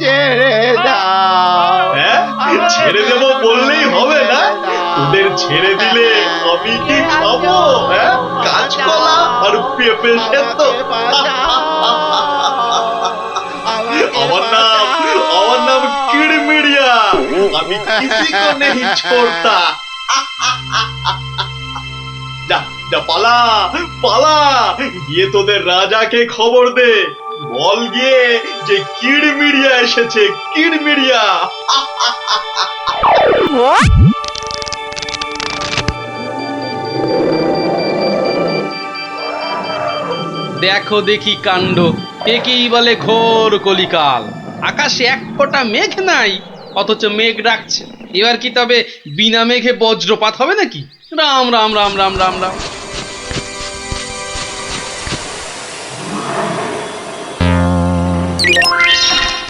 ছেড়ে দাও। ছেড়ে দেবো বললেই হবে না? তোদের ছেড়ে দিলে আমি কি খাবো? কাঁচকলা আর পেঁপে সেদ্ধ? আমার নাম কিড়মিড়িয়া। আমি কিসি কো নেহি ছোড়তা। যা যা, পালা পালা, গিয়ে তোদের রাজাকে খবর দে। বল গিয়ে যে কিড়মিড়িয়া এসেছে, কিড়মিড়িয়া। দেখো দেখি কাণ্ড, একেই বলে ঘোর কলিকাল। আকাশে এক ফোঁটা মেঘ নাই, অথচ মেঘ ডাকছে। এবার কি তবে বিনা মেঘে বজ্রপাত হবে নাকি? রাম রাম রাম রাম রাম রাম।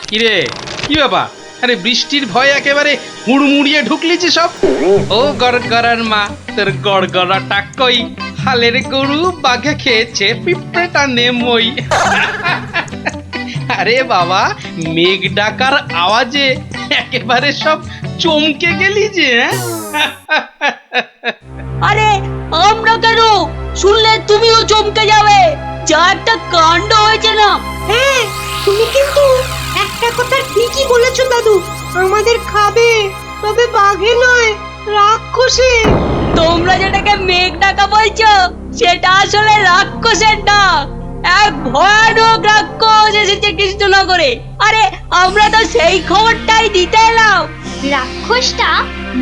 কিরে, কি ব্যাপার? আরে বৃষ্টির ভয়ে একেবারে হুড়মুড়িয়ে ঢুকলি যে সব। ও গড়গড়ার মা, তোর গড়গড়াটা কই? হালের গরু বাঘে খেয়েছে, পিঁপড়েটা নেমই। আরে বাবা, মেঘ ডাকার আওয়াজে একেবারে সব চমকে গেলি যে। আরে আমরা কেন? শুনলে তুমিও চমকে যাবে। যা একটা কাণ্ড হয়েছে না। হ্যাঁ, তুমি কিন্তু একটা কথা ঠিকই বলেছো দাদু। আমাদের খাবে, তবে বাঘে নয়, রাক্ষসে। তোমরা যেটাকে মেঘ ডাকা বলছো, সেটা আসলে রাক্ষসের ডাক। এক ভয়ানক রাক্ষস এসেছে কৃষ্ণনগরে। আরে আমরা তো সেই খবরটাই দিতে এলাম। রাক্ষসটা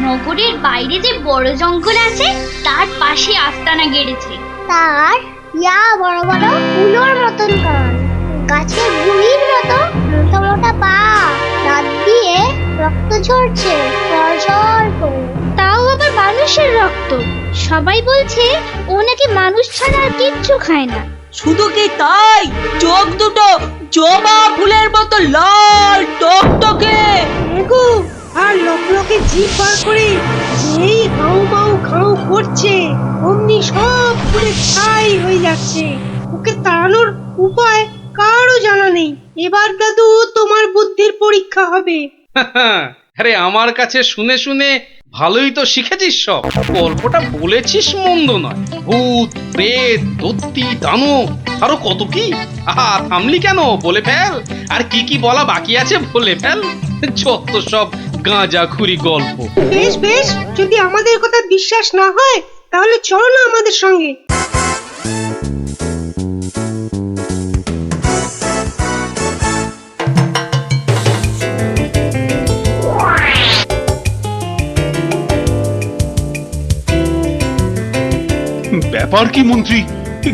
নগরের বাইরে যে বড় জঙ্গল আছে তার পাশে আস্তানা গেড়েছে। তার ইয়া বড় বড় উলোর মতন কান, গাছের গুড়ির মতো মোটা মোটা পা, দাঁত দিয়ে রক্ত ঝরছে সরসর করে। তাও আবার মানুষের রক্ত। সবাই বলছে ও নাকি মানুষ ছাড়া আর কিচ্ছু খায় না। শুধু কি তাই, চোখ দুটো জবা ফুলের মতো লাল টকটকে। এগো, আর লোকে জিভ বার করে যেই হাউ মাউ খাউ করছে, অমনি সব পুরে ছাই হয়ে যাচ্ছে। ওকে তাড়ানোর উপায় কারও জানা নেই। এবার দাদু তোমার বুদ্ধির পরীক্ষা হবে। আরে আমার কাছে শুনে শুনে ভালোই তো শিখেছিস সব। গল্পটা বলেছিস মন্দ নয়। ভূত, প্রেত, দত্তি, দানব, আরো কত কি। আহা, থামলি কেন? বলে ফেল। আর কি কি বলা বাকি আছে বলে ফেল। যত সব গাঁজাখুরি গল্প। বেশ বেশ, যদি আমাদের কথা বিশ্বাস না হয় তাহলে চলো না আমাদের সঙ্গে। ব্যাপার কি মন্ত্রী?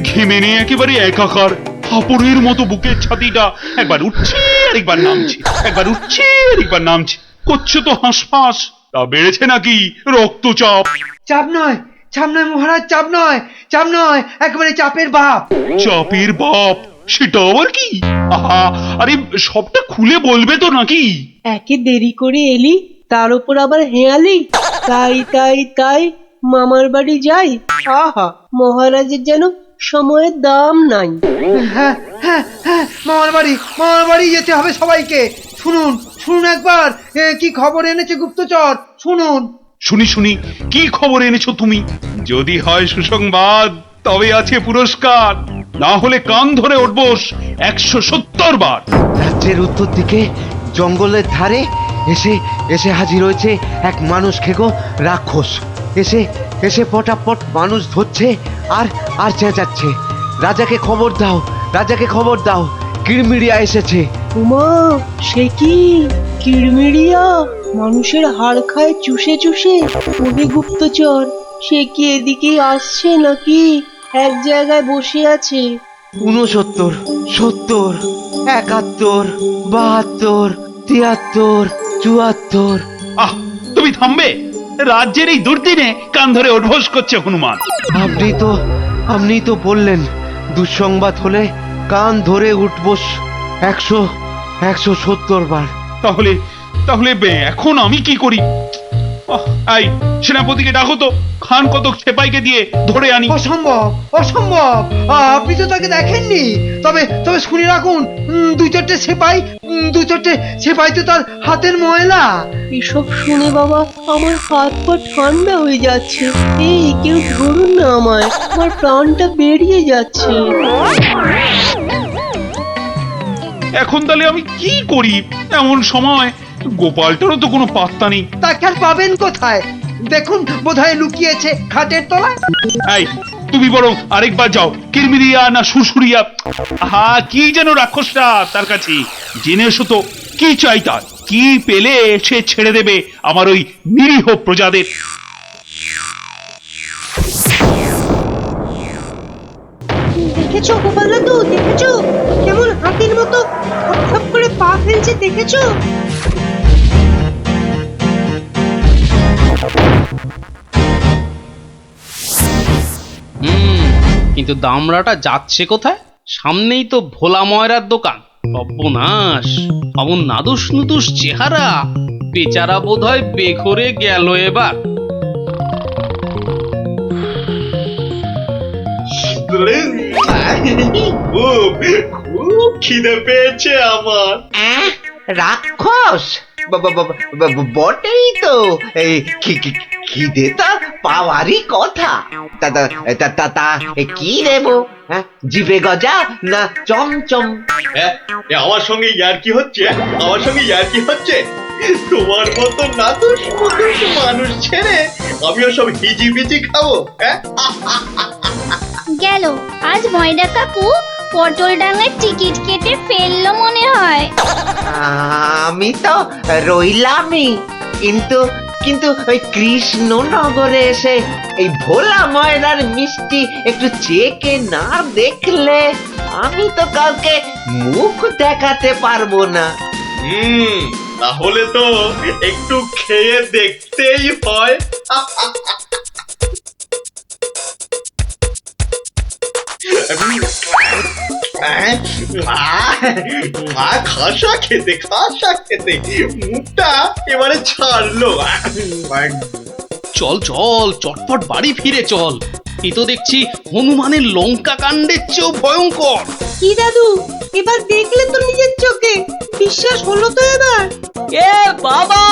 ঘেমে নিয়ে একেবারে একাকার। হাঁপড়ের মতো বুকের ছাতিটা একবার উঠছে আর একবার নামছে, একবার উঠছে আর একবার নামছে। করছো তো হাঁসফাঁস। তা বেড়েছে নাকি রক্তচাপ? চাপ নয়, চাপ নয় মহারাজ, চাপ নয়, চাপ নয়, একেবারে চাপের বাপ। চাপের বাপ? সেটা আবার কি? আহা, আরে সবটা খুলে বলবে তো নাকি? একে দেরি করে এলি, তার উপর আবার হেয়ালি। তাই তাই তাই মামার বাড়ি যাই। আহা, মহারাজের যেন সময়ের দাম নাই। হ্যাঁ হ্যাঁ হ্যাঁ, মামার বাড়ি যেতে হবে সবাইকে। শুনুন শুনুন একবার, কি খবর এনেছে গুপ্তচর, শুনুন। শুনি শুনি, কি খবর এনেছো তুমি? যদি হয় সুসংবাদ তবে আছে পুরস্কার, না হলে কান ধরে উঠবোস 170 বার। রাজ্যের উত্তর দিকে জঙ্গলের ধারে এসে এসে হাজির হয়েছে এক মানুষ খেকো রাক্ষস। এসে এসে পটাপট মানুষ ধরছে আর আর চেঁচাচ্ছে, রাজাকে খবর দাও, রাজাকে খবর দাও, কিড়মিড়িয়া এসেছে। উমা, সে কি কিড়মিড়িয়া? মানুষের হাড় খায় চুষে চুষে। ওরে গুপ্তচর, সে কি এদিকে আসছে নাকি এক জায়গায় বসে আছে? 69, 70, 71, 72, 73, 74। আহ, তুমি থামবে? রাজ্যের এই দুর্দিনে কান ধরে উঠবোস করছে হনুমান। আপনি তো বললেন দুঃসংবাদ হলে কান ধরে উঠবোস 170 বার। তাহলে তাহলে এখন আমি কি করি? এই সেনাপতিকে ডাকো তো, খান কতক সেপাইকে দিয়ে ধরে আনি। অসম্ভব, অসম্ভব। আপনি তো তাকে দেখেননি। তবে তবে শুনে রাখুন, দু চারটে সেপাই তো তার হাতের ময়লা। এসব শুনে বাবা আমার হাত পা ঠান্ডা হয়ে যাচ্ছে। এই কেউ ধরুন না আমায়, আমার প্রাণটা বেরিয়ে যাচ্ছে। এখন তাহলে আমি কি করি? এমন সময় গোপালটারও তো কোনো পাত্তা নেই। তাকে আর পাবেন কোথায়? দেখুন, বোধহয় লুকিয়েছে খাটের তলায়। এই তুমি বরং আরেকবার যাও, কিরমিরিয়া না সুরসুরিয়া, কি যেন রাক্ষসটা তার কাছে, জেনে এসো তো কি চাই তার, কি পেলে সে ছেড়ে দেবে আমার ওই নিরীহ প্রজাদের। দেখেছো গোপাল দাদু, দেখেছো কেমন হাতির মতো খপ করে পা ফেলছে, দেখেছো? কিন্তু দামড়াটা যাচ্ছে কোথায়? সামনেই তো ভোলা ময়রার দোকান। সর্বনাশ, অমন নাদুস নুদুস চেহারা, বেচারা বোধহয় বেঘরে গেল এবার। খুব খুব খিদে পেয়েছে আমার। রাক্ষস বটেই তো। এই খিদে তা পাওয়ারই কথা। তা কি দেবো? হ্যাঁ, জিভে গজা না চমচম? আমার সঙ্গে ইয়ার্কি হচ্ছে? আমার সঙ্গে ইয়ার্কি হচ্ছে? তোমার মতো নাদুস মুদুস মানুষ ছেড়ে আমিও সব হিজিবিজি খাবো? গেল আজ ময়রা কাকু পটল ডাঙার টিকিট কেটে ফেললো মনে হয়। আমি তো রইলামই, কিন্তু কিন্তু ওই কৃষ্ণনগরে এসে এই ভোলা ময়রার মিষ্টি একটু চেকে না দেখলে আমি তো কাউকে মুখ দেখাতে পারবো না। তাহলে তো একটু খেয়ে দেখতেই হয়। খাসা খেতে মুখটা এবারে ছাড়লো। চল চল, চটপট বাড়ি ফিরে চল। এ তো দেখছি হনুমানের লঙ্কা কাণ্ডের চেয়েও ভয়ঙ্কর। কি দাদু, এবার দেখলে তো নিজের চোখে, বিশ্বাস হলো তো এবার? এ বাবা,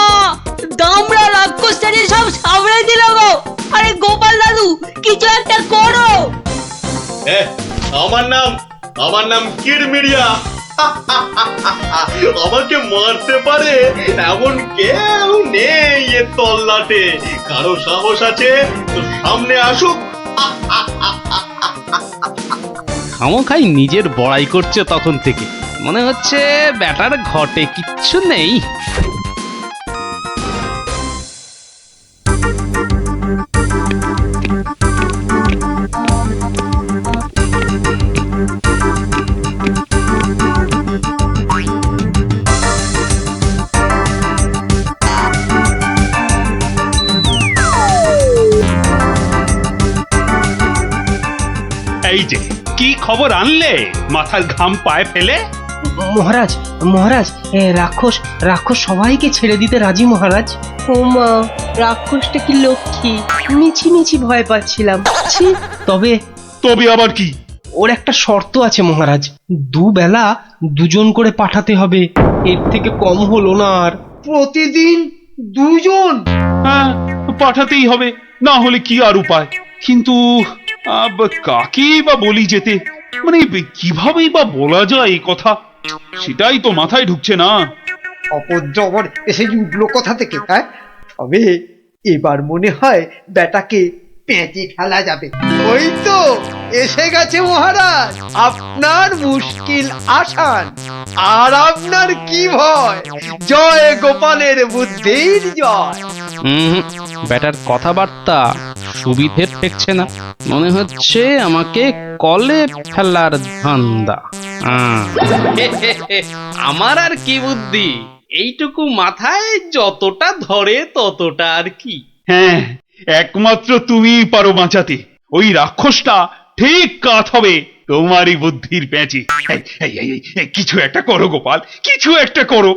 দামড়া রাক্ষসটাকে সব সামলে দিল গো। আরে গোপাল দাদু, কিছু একটা করো। আমার নাম কিরমিরিয়া। আমাকে মারতে পারে এমন কেউ নেই এ তল্লাটে। কারো সাহস আছে তো সামনে আসুক। খামোখাই নিজের বড়াই করছে তখন থেকে। মনে হচ্ছে ব্যাটার ঘটে কিচ্ছু নেই। এই যে কি খবর আনলে মাথার ঘাম পায়ে ফেলে? মহারাজ, মহারাজ, রাক্ষস সবাইকে ছেড়ে দিতে রাজি মহারাজ। ও মা, রাক্ষসটা কি লক্ষ্মী! মিছি ভয় পাচ্ছিলাম। তবে তবে আবার কি? ওর একটা শর্ত আছে মহারাজ, দুবেলা দুজন করে পাঠাতে হবে, এর থেকে কম হলো না আর। প্রতিদিন দুজন? হ্যাঁ, পাঠাতেই হবে, না হলে কি আর উপায়। কিন্তু কাকে বা বলি যেতে, মানে কিভাবেই বা বলা যায় এই কথা, সেটাই তো মাথায় ঢুকছে না। অপজবর এসে উঠলো কোথা থেকে? হ্যাঁ, তবে এবার মনে হয় বেটাকে পেঁচে ফেলা যাবে। ওই তো এসে গেছে মহারাজ, আপনার মুশকিল আসান। আর আপনার কি ভয়? জয় গোপালের বুদ্ধির জয়। ব্যাটার কথাবার্তা সুবিধের ঠেকছে না। মনে হচ্ছে আমাকে কলে ফেলার ধান্দা। আমার আর কি বুদ্ধি, এইটুকু মাথায় যতটা ধরে ততটা আর কি। হ্যাঁ, একমাত্র তুমিই পারো বাঁচাতে। ওই রাক্ষসটা ঠিক কাত হবে তোমারই বুদ্ধির প্যাঁচে। কিছু একটা করো গোপাল, কিছু একটা করো।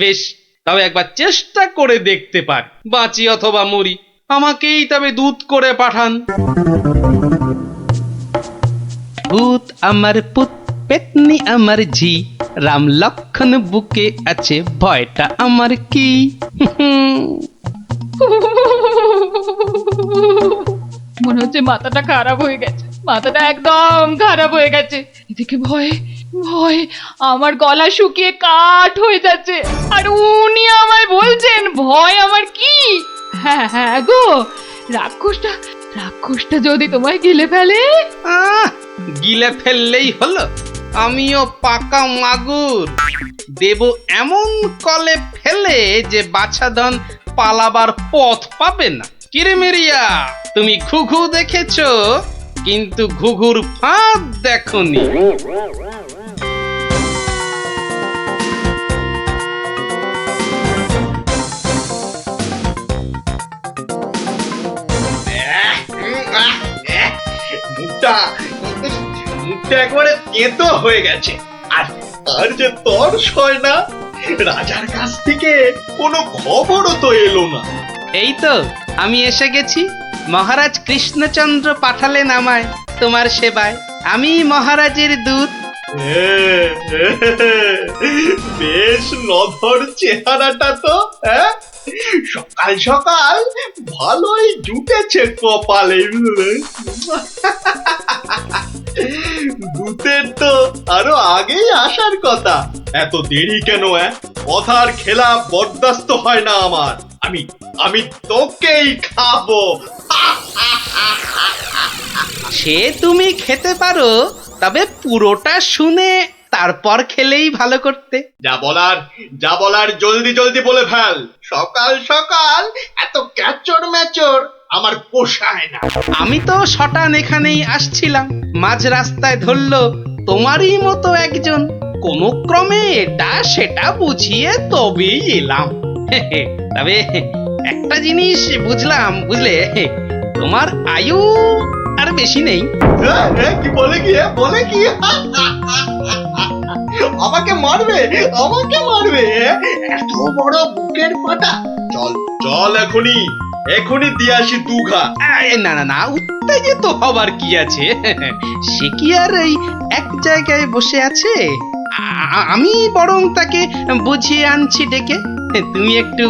বেশ, তবে একবার চেষ্টা করে দেখতে পারি, বাঁচি অথবা মরি। আমাকেই তবে দূত করে পাঠান। ভূত আমার পুত, পেতনি আমার ঝি, রাম লক্ষণ বুকে আছে, ভয়টা আমার কি? মনে হচ্ছে মাথাটা খারাপ হয়ে গেছে, মাথাটা একদম খারাপ হয়ে গেছে। এদিকে ভয়ে ভয়ে আমার গলা শুকিয়ে কাঠ হয়ে যাচ্ছে, আর উনি আমায় বলছেন ভয় আমার কি? হ্যাঁ হ্যাঁ গো, রাক্ষসটা যদি তোমায় গিলে ফেলে? গিলে ফেললেই হলো। আমিও পাকা মাগুর, দেব এমন কলে ফেলে যে বাছাধন পালাবার পথ পাবে না। কিরেমিরিয়া, তুমি ঘুঘু দেখেছো, কিন্তু ঘুঘুর ফাঁদ দেখোনি। মুখটা একবারে তেতো হয়ে গেছে, আর যে তর্স হয় না। রাজার কাছ থেকে কোনো খবরও তো এলো না। এই তো আমি এসে গেছি। মহারাজ কৃষ্ণচন্দ্র পাঠালেন আমায় তোমার সেবায়। আমি মহারাজের দূত। বেশ নধর চেহারাটা তো, হ্যাঁ? সকাল সকাল ভালোই জুটেছে কপালে। দূতের তো আরো আগেই আসার কথা, এত দেরি কেন? কথার খেলাপ বরদাস্ত হয় না আমার। আমি তোকেই খাবো। সে তুমি খেতে পারো, তবে পুরোটা শুনে তারপর খেলেই ভালো করতে। যা বলার জলদি জলদি বলে ফেল। সকাল সকাল এত ক্যাচর ম্যাচর আমার পোষায় না। আমি তো শটান এখানেই আসছিলাম, মাঝ রাস্তায় ধরলো তোমারই মতো একজন। কোন ক্রমে এটা সেটা বুঝিয়ে তবেই এলাম। তবে একটা জিনিস বুঝলাম, বুঝলে, তোমার আয়ু আর বেশি নেই। কি বলে কি আমাকে মারবে? এত বড় বুকের পাটা। চল এখনই দিয়ে আসি দুঘা। না না না, উত্তেজিত হবার কি আছে? সে কি আর এই এক জায়গায় বসে আছে? আমি বরং তাকে বুঝিয়ে আনছি ডেকে। তুমি একটু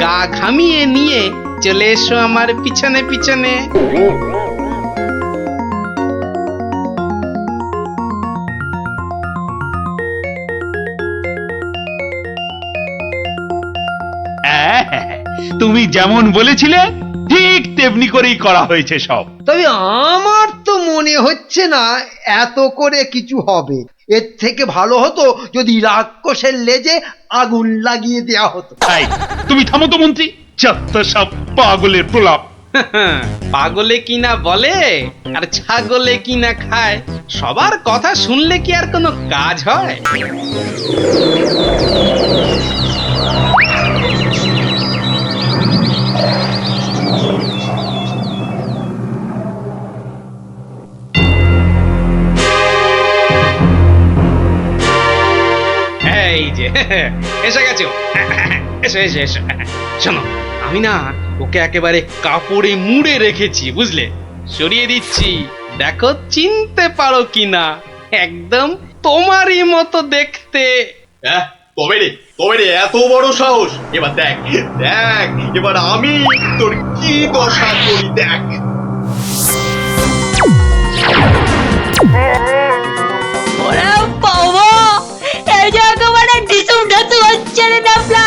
গা ঘামিয়ে নিয়ে চলে এসো আমার পিছনে পিছনে। তুমি যেমন বলেছিলে ঠিক তেমনি করেই করা হয়েছে সব। তবে আমার তো মনে হচ্ছে না এত করে কিছু হবে। এর থেকে ভালো হতো যদি রাক্ষসের লেজে আগুন লাগিয়ে দেয়া হতো। তাই তুমি থামো তো মন্ত্রী, যত সব পাগলের প্রলাপ। পাগলে কিনা বলে আর ছাগলে কিনা খায়, সবার কথা শুনলে কি আর কোনো কাজ হয়? এই যে এসে গেছো, এসো এসো এসো। শোনো, আমি না ওকে একেবারে কাপড়ে মুড়ে রেখেছি, বুঝলে? সরিয়ে দিচ্ছি, দেখো চিনতে পারো কিনা। একদম তোমারই মতো দেখতে। তবে রে এত বড় সাহস! এবার দেখ এবার আমি তোর কি দশা করি, দেখ। ওরে বাবা, এই যে একেবারে ডিসুম ঢাতু হচ্ছে রে ডাবলা।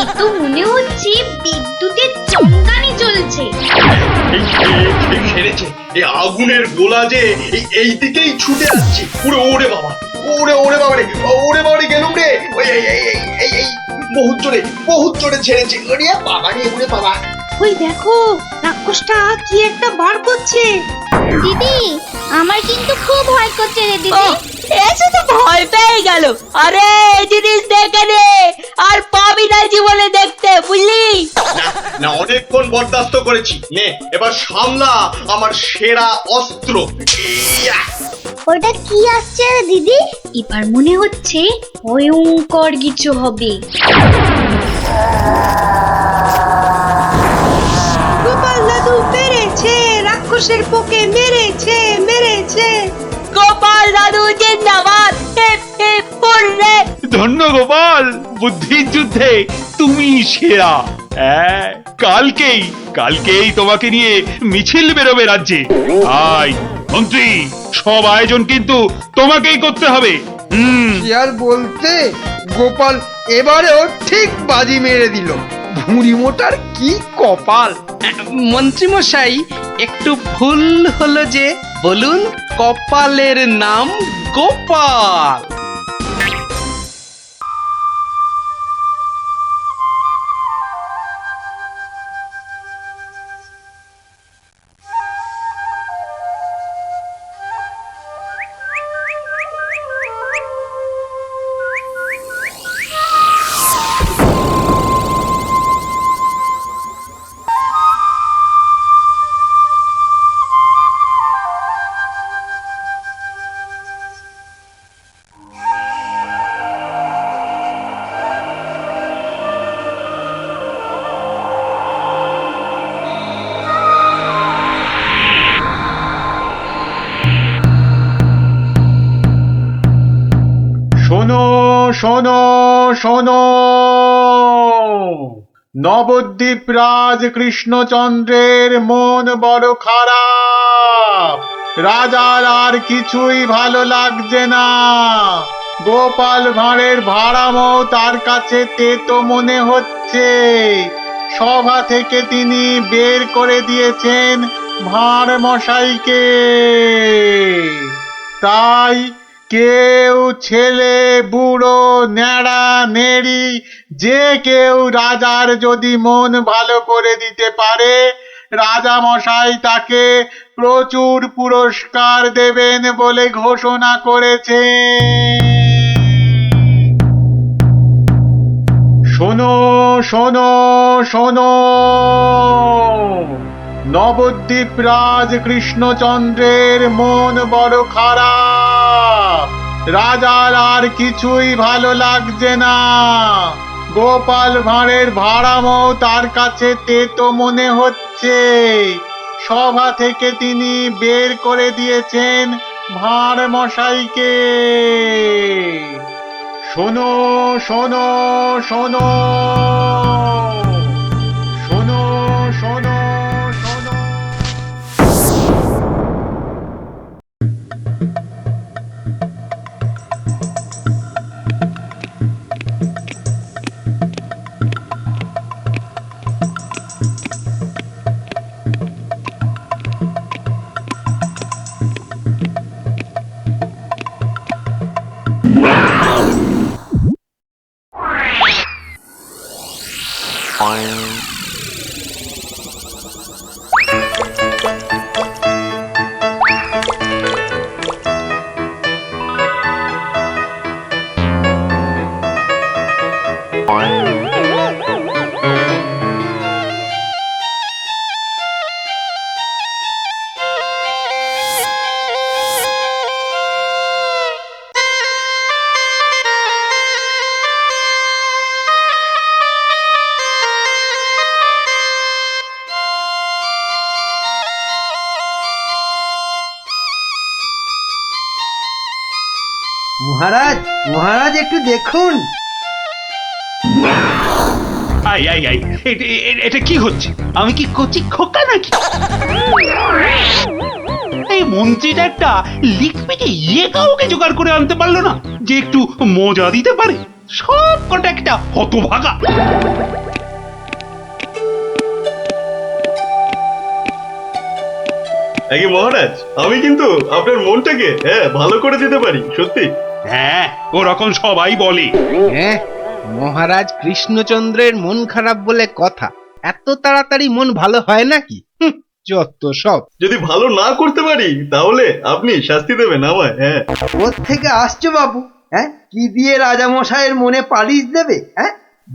এ তো মনে হচ্ছে বিদ্যুতের চমকানি চলছে। এই সেরেছে, এই আগুনের গোলা যে এই দিকেই ছুটে আসছে। ওরে বাবা রে, গেলুম রে। এই বহুত জোরে ছেড়েছে। ওরে বাবা। ওই দেখো, রাক্ষসটা কি একটা বার করছে। দিদি, আমার কিন্তু খুব ভয় করছে রে দিদি। এসে তো ভয় পেয়ে গেল। আরে এই জিনিস দেখে নে, আর পাবি না জীবনে দেখতে, বুঝলি? না অনেকক্ষণ বরদাস্ত করেছি, নে এবার সামলা আমার সেরা অস্ত্র। ওটা কি আসছে রে দিদি? এবার মনে হচ্ছে ভয়ঙ্কর কিছু হবে। গোপাল দাদু পেরেছে, রাক্ষসের পোকে মেরেছে মেরেছে। গোপাল দাদু জিন্দাবাদ, হিপ হিপ হুররে। ধন্য গোপাল, বুদ্ধির যুদ্ধে তুমি সেরা। হ্যাঁ, কালকেই তোমাকে নিয়ে মিছিল বেরোবে রাজ্যে। আয় মন্ত্রী, সব আয়োজন কিন্তু তোমাকেই করতে হবে। কি আর বলতে, গোপাল এবারেও ঠিক বাজি মেরে দিল। ভুঁড়ি মোটার কি কপাল! মন্ত্রী মশাই, একটু ভুল হলো যে, বলুন কপালের নাম গোপাল। শোনো শোনো শোনো, নবদ্বীপ রাজ কৃষ্ণচন্দ্রের মন বড় খারাপ। রাজার আর কিছুই ভালো লাগছে না। গোপাল ভাঁড়ের ভাড়ামো তার কাছে তেতো মনে হচ্ছে। সভা থেকে তিনি বের করে দিয়েছেন ভাঁড় মশাইকে। তাই কেউ, ছেলে বুড়ো ন্যাড়া নেড়ি, যে কেউ রাজার যদি মন ভালো করে দিতে পারে, রাজা মশাই তাকে প্রচুর পুরস্কার দেবেন বলে ঘোষণা করেছে। শোনো শোনো শোনো, নবদ্বীপ রাজ কৃষ্ণচন্দ্রের মন বড় খারাপ। রাজার আর কিছুই ভালো লাগছে না। গোপাল ভাঁড়ের ভাড়ামো তার কাছে তেতো মনে হচ্ছে। সভা থেকে তিনি বের করে দিয়েছেন ভাঁড় মশাইকে। শোনো শোনো শোনো, শোনো শোনো শোনো। মহারাজ, মহারাজ একটু দেখুন। আই আই আই, এটা কি হচ্ছে? আমি কি কচি খোকা নাকি? এই মন্ত্রীটা একটা লিখপিকে কাউকে জোগাড় করে আনতে পারলো না যে একটু মজা দিতে পারে। সব কটা একটা হতভাগা। আগে মহারাজ, আমি কিন্তু আপনার মনটাকে ভালো করে দিতে পারি, সত্যি। হ্যাঁ, ওরকম সবাই বলে। হ্যাঁ, মহারাজ কৃষ্ণচন্দ্রের মন খারাপ বলে কথা। এত তাড়াতাড়ি মন ভালো হয় নাকি? যত সব। যদি ভালো না করতে পারি তাহলে আপনি শাস্তি দেবেন আমায়। হ্যাঁ, ওর থেকে আসছো বাবু? হ্যাঁ, কি দিয়ে রাজা মশাইয়ের মনে পালিশ দেবে? হ্যাঁ,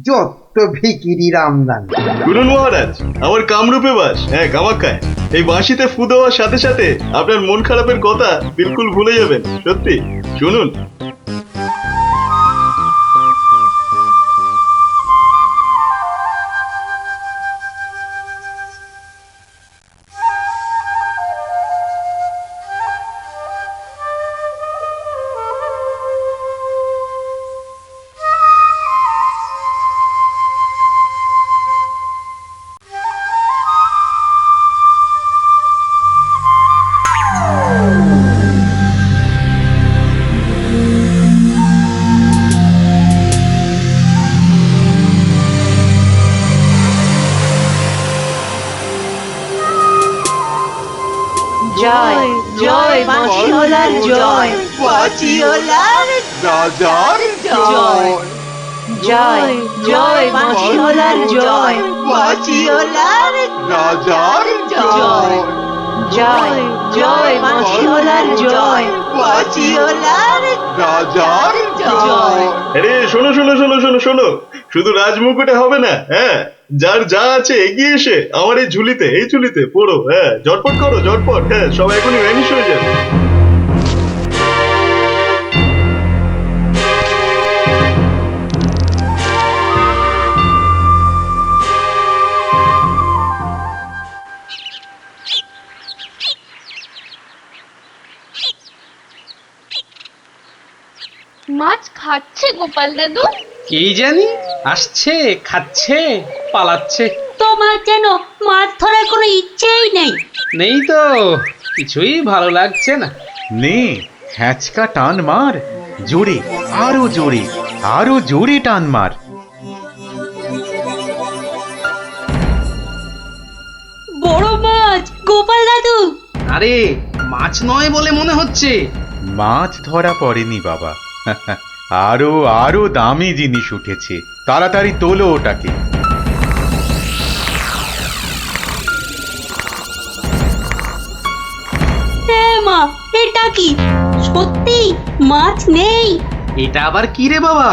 যত ভিকিরির আমদানি। শুনুন মহারাজ, আমার কামরূপে বাস, কামাখ্যায়। এই বাঁশিতে ফু দেওয়ার সাথে সাথে আপনার মন খারাপের কথা বিলকুল ভুলে যাবেন। সত্যি, শুনুন। জয় জয় বাঁশিওয়ালার জয় বাঁশিওয়ালার রাজার জয় জয় জয় বাঁশিওয়ালার জয় বাঁশিওয়ালার রাজার জয় জয় জয় বাঁশিওয়ালার জয় বাঁশিওয়ালার রাজার জয়। আরে শোনো শোনো শোনো শোনো শোনো, শুধু রাজমুকুটে হবে না, হ্যাঁ, যার যা আছে এগিয়ে এসে আমার এই ঝুলিতে পড়ো, হ্যাঁ, ঝটপট করো ঝটপট, হ্যাঁ, সব এখনই ভ্যানিশ হয়ে যাবে। মাছ খাচ্ছে গোপাল দাদু? কি জানি, আসছে, খাচ্ছে, পালাচ্ছে। তোমার যেন মাছ ধরার কোনো ইচ্ছেই নেই। নেই তো, কিছুই ভালো লাগছে না। নে হ্যাঁচকা টান মার, জোরে, আরো জোরে, আরো জোরে টান মার। বড় মাছ গোপাল দাদু। আরে মাছ নয় বলে মনে হচ্ছে। মাছ ধরা পড়েনি বাবা, আরো আরো দামি জিনিস উঠেছে, তাড়াতাড়ি তোলো ওটাকে। মা, এটা কি সত্যি মাছ নেই? এটা আবার কি রে বাবা?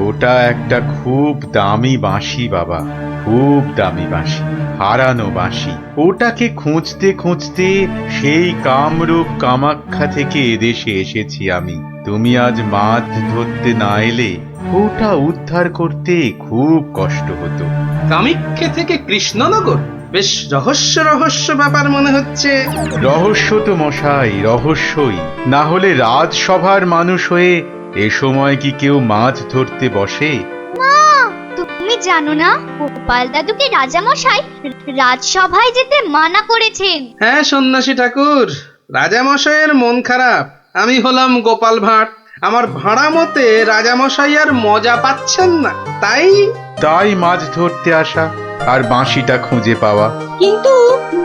ওটা একটা খুব দামি বাঁশি বাবা, খুব দামি বাঁশি, হারানো বাঁশি। ওটাকে খুঁজতে খুঁজতে সেই কামরূপ কামাখ্যা থেকে এদেশে এসেছি আমি। তুমি আজ মাছ ধরতে না এলে ওটা উদ্ধার করতে খুব কষ্ট হতো। কামাখ্যা থেকে কৃষ্ণনগর? বেশ রহস্য রহস্য ব্যাপার মনে হচ্ছে। রহস্য তো মশাই, রহস্যই। না হলে রাজসভার মানুষ হয়ে এ সময় কি কেউ মাছ ধরতে বসে? তুমি জানো না গোপাল দাদুকে রাজামশাই রাজসভায় যেতে মানা করেছেন? হ্যাঁ সন্ন্যাসী ঠাকুর, রাজামশাইয়ের মন খারাপ। আমি হলাম গোপাল ভাঁড়, আমার ভাড়া মতে রাজামশাই আর মজা পাচ্ছেন না, তাই মাছ ধরতে আসা আর বাঁশিটা খুঁজে পাওয়া। কিন্তু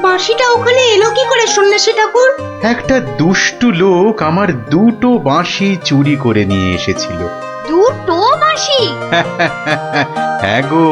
বাঁশিটা ওখানে এলো কি করে সন্ন্যাসী ঠাকুর? একটা দুষ্টু লোক আমার দুটো বাঁশি চুরি করে নিয়ে এসেছিল। দুটো বাঁশি? হ্যাঁ গো,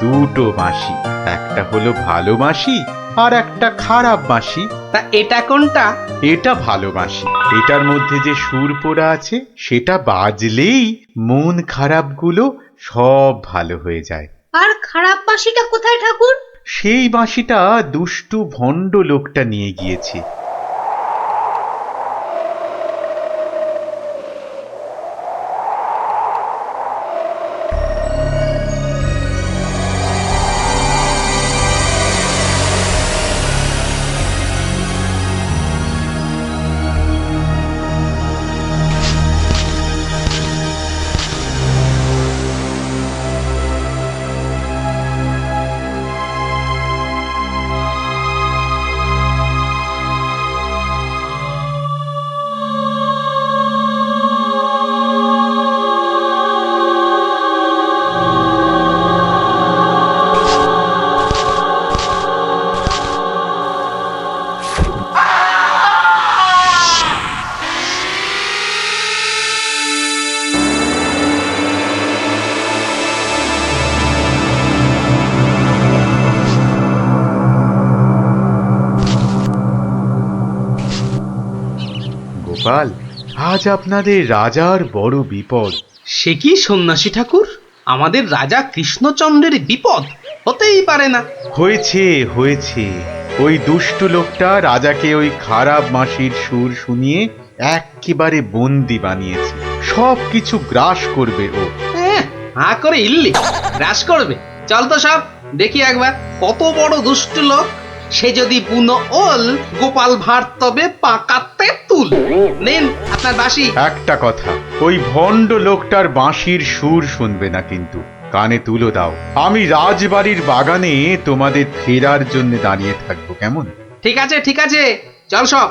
দুটো বাঁশি। একটা হলো ভালো বাঁশি আর একটা খারাপ বাঁশি। তা এটা কোনটা? এটা ভালো বাঁশি। এটার মধ্যে যে সুর পোড়া আছে সেটা বাজলেই মন খারাপগুলো সব ভালো হয়ে যায়। আর খারাপ বাঁশিটা কোথায় ঠাকুর? সেই বাঁশিটা দুষ্টু ভণ্ড লোকটা নিয়ে গিয়েছে। গোপাল, আজ আপনাদের রাজার বড় বিপদ। সে কি সন্ন্যাসী ঠাকুর, আমাদের রাজা কৃষ্ণচন্দ্রের বিপদ? হতেই পারে না। হয়েছে হয়েছে, ওই দুষ্টু লোকটা রাজাকে ওই খারাপ বাঁশির সুর শুনিয়ে একেবারে বন্দি বানিয়েছে। সব কিছু গ্রাস করবে ও। হা করে ইল্লি গ্রাস করবে? চল তো সব দেখি একবার, কত বড় দুষ্ট লোক। সে যদি বুনো ওল, গোপাল ভাঁড় তবে পাকাতে তুল। নিন আপনার বাঁশি। একটা কথা, ওই ভণ্ড লোকটার বাঁশির সুর শুনবে না কিন্তু। কানে তুলো দাও। আমি রাজবাড়ির বাগানে তোমাদের ফেরার জন্য দাঁড়িয়ে থাকবো, কেমন? ঠিক আছে ঠিক আছে, চল সব।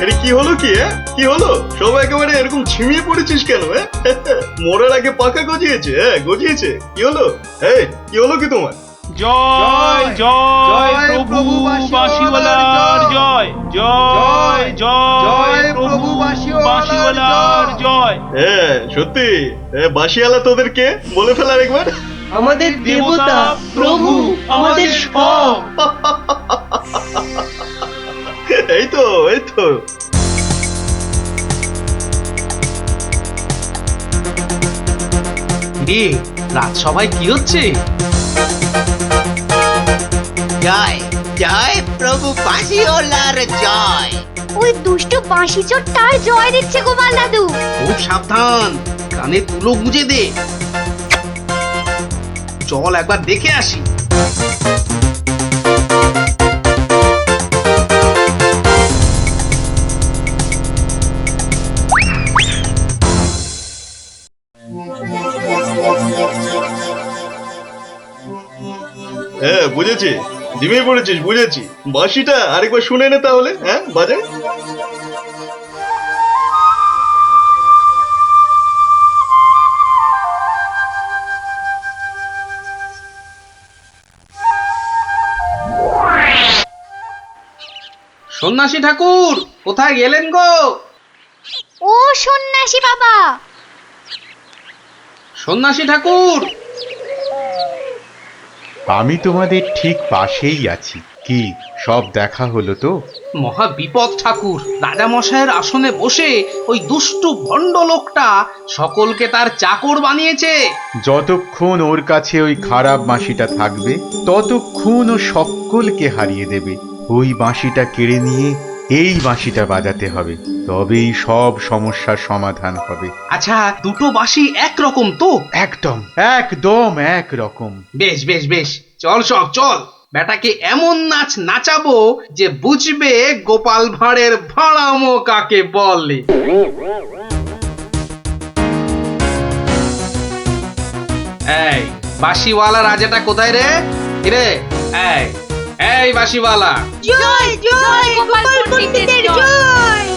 আরে কি হলো কি কি হলো সব একেবারে এরকম ছিমিয়ে পড়েছিস কেন মরার আগে পাকা গজিয়েছে গজিয়েছে কি হলো কি হলো কি তোমার জয় জয় প্রভু বাঁশিওয়ালার জয় জয় জয় প্রভু বাঁশিওয়ালার জয়। সত্যি বাঁশিওয়ালা তোদের কে বলে ফেলার একবার। আমাদের দেবতা প্রভু আমাদের সব। এই তো রাত সবাই কি হচ্ছে? জয় জয় প্রভু বাঁশিওয়ালার জয়। ওই দুষ্টু বাঁশি চোর তার জয় দিচ্ছে গোপাল দাদু। খুব সাবধান, কানে তুলো গুঁজে দে। চল একবার দেখে আসি। বুঝেছি, ডিমে পড়েছিস, বুঝেছি। বাঁশিটা আরেকবার শুনে নে তাহলে, বাজে। সন্ন্যাসী ঠাকুর কোথায় গেলেন গো? ও সন্ন্যাসী বাবা। সন্ন্যাসী ঠাকুর, আমি তোমাদের ঠিক পাশেই আছি। কি সব দেখা হলো তো? মহা বিপদ ঠাকুর। রাজা মশাইয়ের আসনে বসে ওই দুষ্টু ভণ্ড লোকটা সকলকে তার চাকর বানিয়েছে। যতক্ষণ ওর কাছে ওই খারাপ বাঁশিটা থাকবে ততক্ষণ ও সকলকে হারিয়ে দেবে। ওই বাঁশিটা কেড়ে নিয়ে এই বাঁশিটা বাজাতে হবে, তবেই সব সমস্যার সমাধান হবে। আচ্ছা, দুটো বাঁশি একরকম তো? একদম একদম একরকম। বেশ বেশ বেশ, চল সব চল। বেটাকে এমন নাচ নাচাবো যে বুঝবে গোপাল ভাঁড়ের ভাড়ামো কাকে বলে। এই বাঁশিওয়ালা রাজাটা কোথায় রে? রে এই বাঁশিওয়ালা। জয় জয় গোপাল পণ্ডিতের জয়।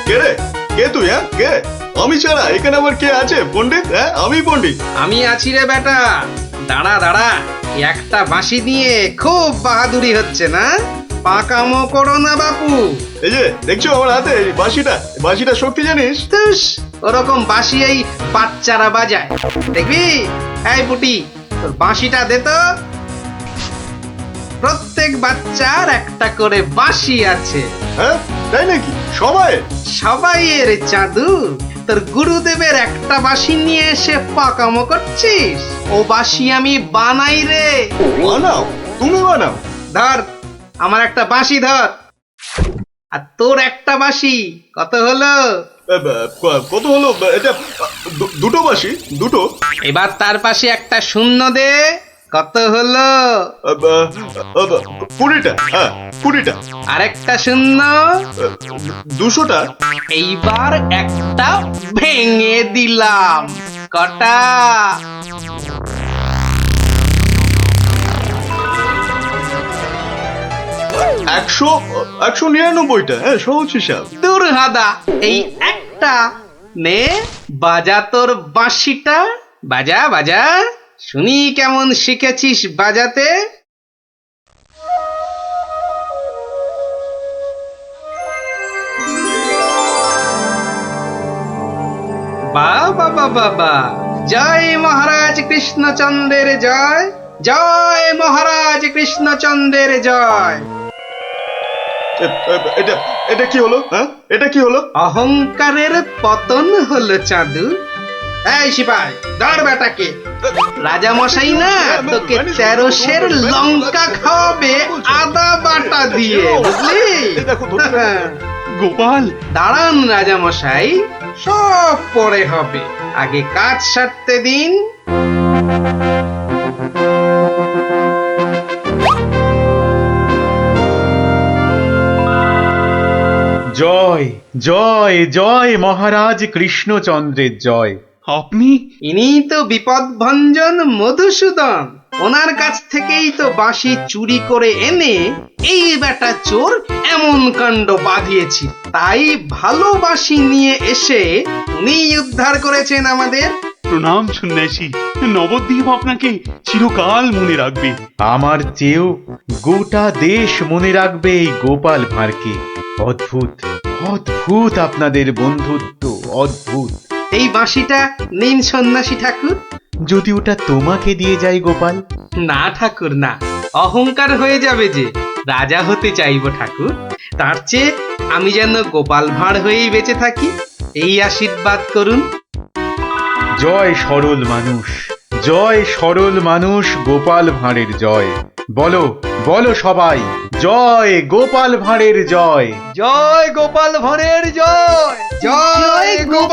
কে রে? কে তুই? কে? আমি ছাড়া এখানে আবার কে আছে? পণ্ডিত? আমি পণ্ডিত। আমি আছি রে বেটা। দাঁড়া দাঁড়া, একটা বাঁশি দিয়ে খুব বাহাদুরি হচ্ছে না? পাকামো করো না বাপু। এই যে দেখছো আমার হাতে বাঁশিটা শক্তি জানিস? ওরকম বাঁশি এই বাচ্চারা বাজায়, দেখবি। এই পুটি, তোর বাঁশিটা দে তো। প্রত্যেক বাচ্চার একটা করে বাঁশি আছে। তাই নাকি? সবাইয়ের চাঁদু। তোর গুরুদেবের একটা বাঁশি নিয়ে এসে পাকামো করছিস? ও বাঁশি আমি বানাই রে। বানাও? তুমি বানাও? ধর আমার একটা বাঁশি ধর, আর তোর একটা বাঁশি। কত হলো? কত হলো? এটা দুটো বাঁশি, দুটো। এবার তার পাশে একটা শূন্য দে। কত হলো? 20টা। 20টা। আরেকটা শূন্য। 200টা। এইবার একটা ভেঙে দিলাম। কটা? 199টা। সহজ হিসাব। দূর হাদা, এই একটা নে, বাজা তোর বাঁশিটা। বাজা বাজা, শুনি কেমন শিখেছিস বাজাতে। বাবা বাবা বা, জয় মহারাজ কৃষ্ণচন্দ্রের জয়, জয় মহারাজ কৃষ্ণচন্দ্রের জয়। এটা কি হলো? এটা কি হলো? অহংকারের পতন হলো চাঁদু। এই সিপাই, ধর বেটাকে। রাজা মশাই না তোকে 13 সের লঙ্কা খাওয়াবে আদা বাটা দিয়ে, বুঝলি? গোপাল, দাঁড়ান রাজা মশাই, সব পরে হবে, আগে কাজ সারতে দিন। জয় জয় জয় মহারাজ কৃষ্ণচন্দ্রের জয়। আপনি? ইনি তো বিপদ ভঞ্জন মধুসূদন। ওনার কাছ থেকেই তো বাঁশি চুরি করে এনে এই বেটা চোর এমন কাণ্ড বাঁধিয়েছি। তাই ভালো বাঁশি নিয়ে এসে উনি উদ্ধার করেছেন আমাদের। প্রণাম সন্ন্যাসী, নবদ্বীপ আপনাকে চিরকাল মনে রাখবে। আমার চেয়েও গোটা দেশ মনে রাখবে এই গোপাল ভাঁড়কে। অদ্ভুত, অদ্ভুত আপনাদের বন্ধুত্ব, অদ্ভুত। এই বাঁশিটা নিন সন্ন্যাসী ঠাকুর। যদি ওটা তোমাকে দিয়ে যাই গোপাল? না ঠাকুর না, অহংকার হয়ে যাবে যে। রাজা হতে চাইবো ঠাকুর, তার চেয়ে আমি যেন গোপাল ভাঁড় হয়েই বেঁচে থাকি, এই আশীর্বাদ করুন। জয় সরল মানুষ, জয় সরল মানুষ, গোপাল ভাঁড়ের জয়। বলো বলো সবাই, জয় গোপাল ভাঁড়ের জয়। জয় গোপাল ভাঁড়ের জয়, জয় গোপাল